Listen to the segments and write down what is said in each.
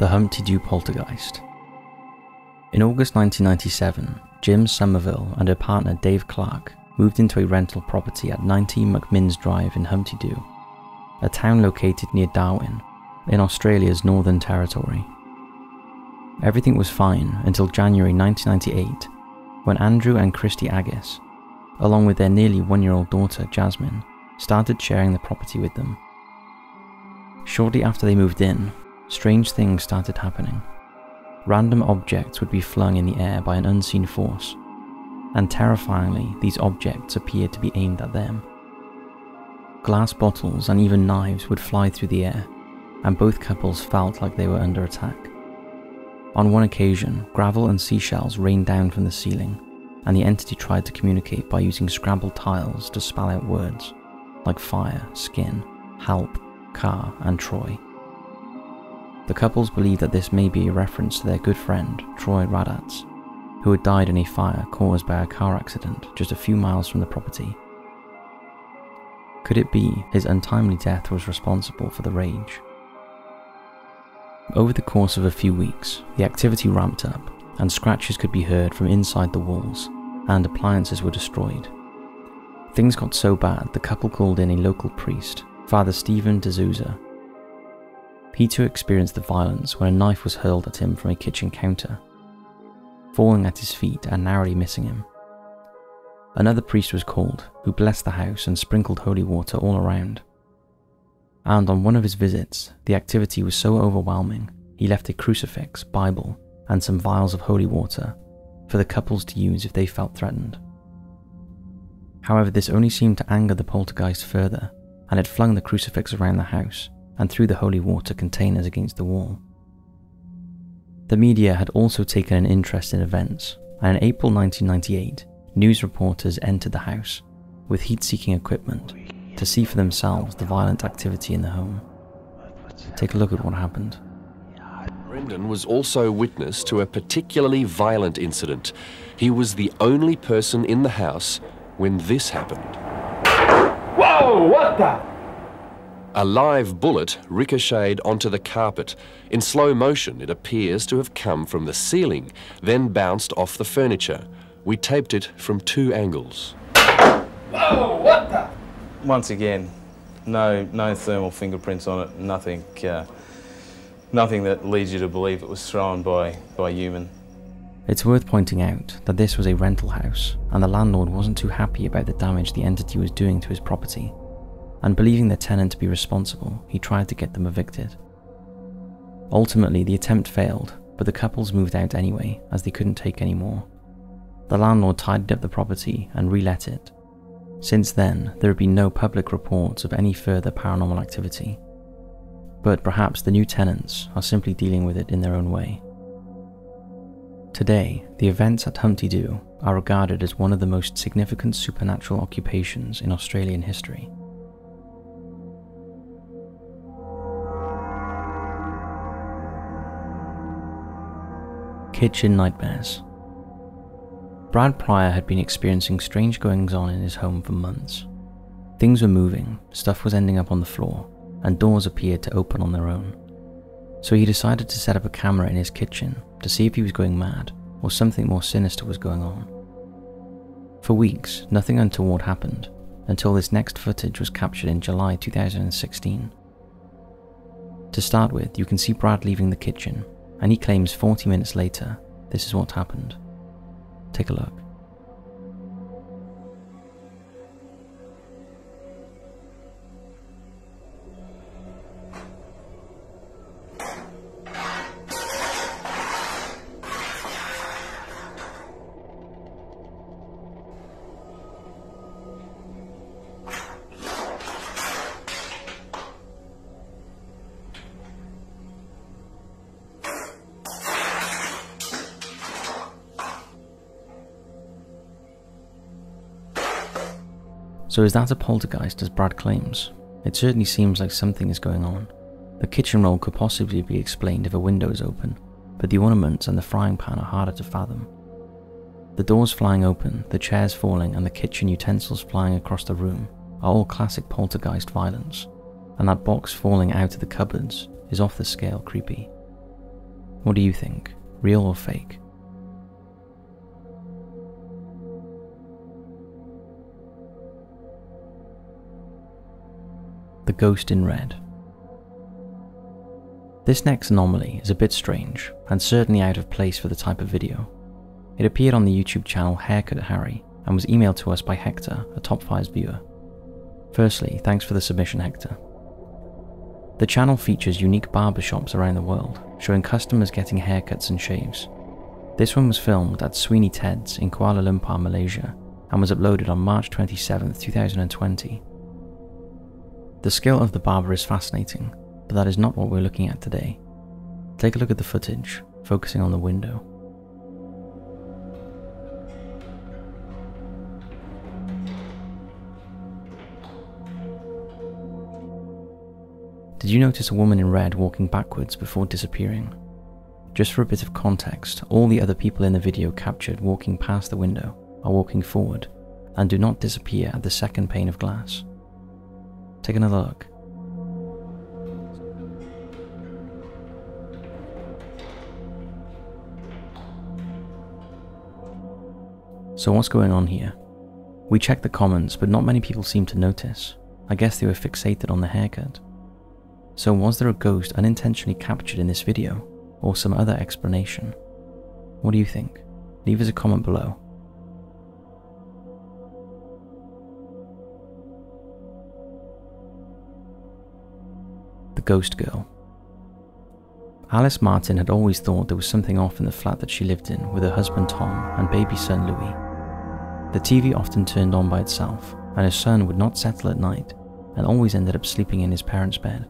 The Humpty Doo Poltergeist. In August 1997, Jim Somerville and her partner Dave Clark moved into a rental property at 90 McMinns Drive in Humpty Doo, a town located near Darwin, in Australia's Northern Territory. Everything was fine until January 1998, when Andrew and Christy Aggis, along with their nearly one-year-old daughter Jasmine, started sharing the property with them. Shortly after they moved in, strange things started happening. Random objects would be flung in the air by an unseen force, and terrifyingly, these objects appeared to be aimed at them. Glass bottles and even knives would fly through the air, and both couples felt like they were under attack. On one occasion, gravel and seashells rained down from the ceiling, and the entity tried to communicate by using scrambled tiles to spell out words like fire, skin, help, car, and Troy. The couples believe that this may be a reference to their good friend, Troy Radatz, who had died in a fire caused by a car accident just a few miles from the property. Could it be his untimely death was responsible for the rage? Over the course of a few weeks, the activity ramped up, and scratches could be heard from inside the walls, and appliances were destroyed. Things got so bad, the couple called in a local priest, Father Stephen D'Souza. He too experienced the violence when a knife was hurled at him from a kitchen counter, falling at his feet and narrowly missing him. Another priest was called, who blessed the house and sprinkled holy water all around. And on one of his visits, the activity was so overwhelming, he left a crucifix, Bible, and some vials of holy water for the couples to use if they felt threatened. However, this only seemed to anger the poltergeist further, and it flung the crucifix around the house and threw the holy water containers against the wall. The media had also taken an interest in events, and in April 1998, news reporters entered the house with heat-seeking equipment to see for themselves the violent activity in the home. Take a look at what happened. Brendan was also witness to a particularly violent incident. He was the only person in the house when this happened. Whoa, what the? A live bullet ricocheted onto the carpet. In slow motion, it appears to have come from the ceiling, then bounced off the furniture. We taped it from 2 angles. Whoa, what the? Once again, no thermal fingerprints on it, nothing that leads you to believe it was thrown by human. It's worth pointing out that this was a rental house, and the landlord wasn't too happy about the damage the entity was doing to his property, and believing the tenant to be responsible, he tried to get them evicted. Ultimately, the attempt failed, but the couples moved out anyway, as they couldn't take any more. The landlord tidied up the property and re-let it. Since then, there have been no public reports of any further paranormal activity, but perhaps the new tenants are simply dealing with it in their own way. Today, the events at Humpty Doo are regarded as one of the most significant supernatural occupations in Australian history. Kitchen nightmares. Brad Pryor had been experiencing strange goings-on in his home for months. Things were moving, stuff was ending up on the floor, and doors appeared to open on their own. So he decided to set up a camera in his kitchen to see if he was going mad or something more sinister was going on. For weeks, nothing untoward happened until this next footage was captured in July 2016. To start with, you can see Brad leaving the kitchen, and he claims 40 minutes later, this is what happened. Take a look. So is that a poltergeist as Brad claims? It certainly seems like something is going on. The kitchen roll could possibly be explained if a window is open, but the ornaments and the frying pan are harder to fathom. The doors flying open, the chairs falling, and the kitchen utensils flying across the room are all classic poltergeist violence, and that box falling out of the cupboards is off the scale creepy. What do you think? Real or fake? The ghost in red. This next anomaly is a bit strange, and certainly out of place for the type of video. It appeared on the YouTube channel Haircut Harry, and was emailed to us by Hector, a Top Fives viewer. Firstly, thanks for the submission, Hector. The channel features unique barbershops around the world, showing customers getting haircuts and shaves. This one was filmed at Sweeney Ted's in Kuala Lumpur, Malaysia, and was uploaded on March 27, 2020. The skill of the barber is fascinating, but that is not what we're looking at today. Take a look at the footage, focusing on the window. Did you notice a woman in red walking backwards before disappearing? Just for a bit of context, all the other people in the video captured walking past the window are walking forward and do not disappear at the second pane of glass. Take another look. So what's going on here? We checked the comments, but not many people seemed to notice. I guess they were fixated on the haircut. So was there a ghost unintentionally captured in this video, or some other explanation? What do you think? Leave us a comment below. The Ghost Girl. Alice Martin had always thought there was something off in the flat that she lived in with her husband Tom and baby son Louis. The TV often turned on by itself, and her son would not settle at night and always ended up sleeping in his parents' bed.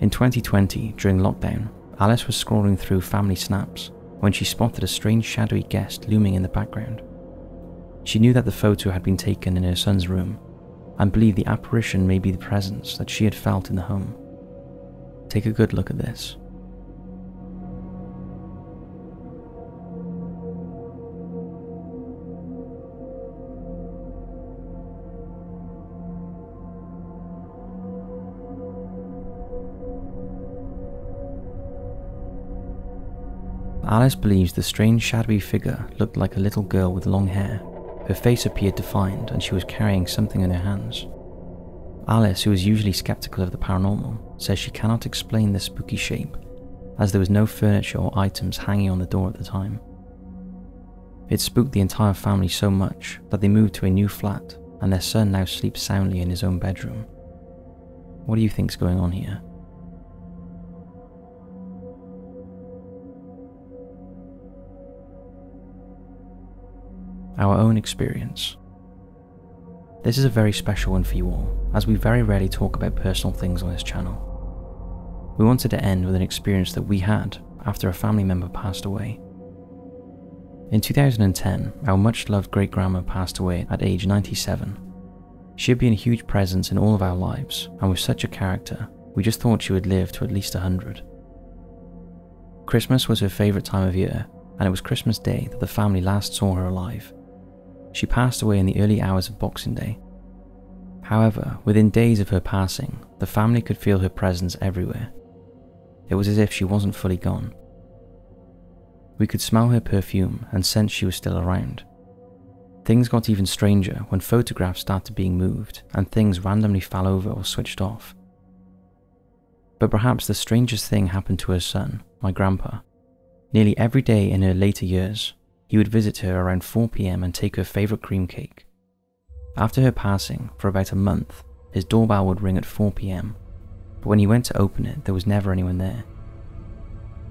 In 2020, during lockdown, Alice was scrolling through family snaps when she spotted a strange shadowy guest looming in the background. She knew that the photo had been taken in her son's room, and believed the apparition may be the presence that she had felt in the home. Take a good look at this. Alice believes the strange shadowy figure looked like a little girl with long hair. Her face appeared defined and she was carrying something in her hands. Alice, who is usually skeptical of the paranormal, says she cannot explain the spooky shape, as there was no furniture or items hanging on the door at the time. It spooked the entire family so much that they moved to a new flat, and their son now sleeps soundly in his own bedroom. What do you think's going on here? Our own experience. This is a very special one for you all, as we very rarely talk about personal things on this channel. We wanted to end with an experience that we had after a family member passed away. In 2010, our much-loved great-grandma passed away at age 97. She had been a huge presence in all of our lives, and with such a character, we just thought she would live to at least 100. Christmas was her favourite time of year, and it was Christmas Day that the family last saw her alive. She passed away in the early hours of Boxing Day. However, within days of her passing, the family could feel her presence everywhere. It was as if she wasn't fully gone. We could smell her perfume and sense she was still around. Things got even stranger when photographs started being moved and things randomly fell over or switched off. But perhaps the strangest thing happened to her son, my grandpa. Nearly every day in her later years, he would visit her around 4 PM and take her favourite cream cake. After her passing, for about a month, his doorbell would ring at 4 PM, but when he went to open it, there was never anyone there.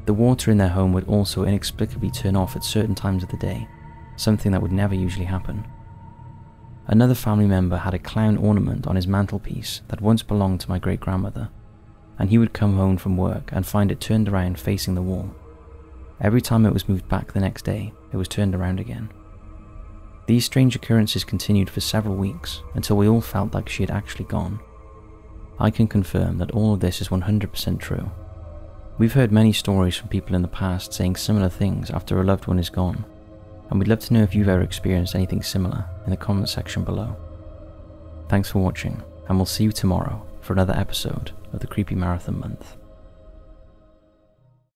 The water in their home would also inexplicably turn off at certain times of the day, something that would never usually happen. Another family member had a clown ornament on his mantelpiece that once belonged to my great-grandmother, and he would come home from work and find it turned around facing the wall. Every time it was moved back the next day, it was turned around again. These strange occurrences continued for several weeks until we all felt like she had actually gone. I can confirm that all of this is 100% true. We've heard many stories from people in the past saying similar things after a loved one is gone, and we'd love to know if you've ever experienced anything similar in the comment section below. Thanks for watching, and we'll see you tomorrow for another episode of the Creepy Marathon Month.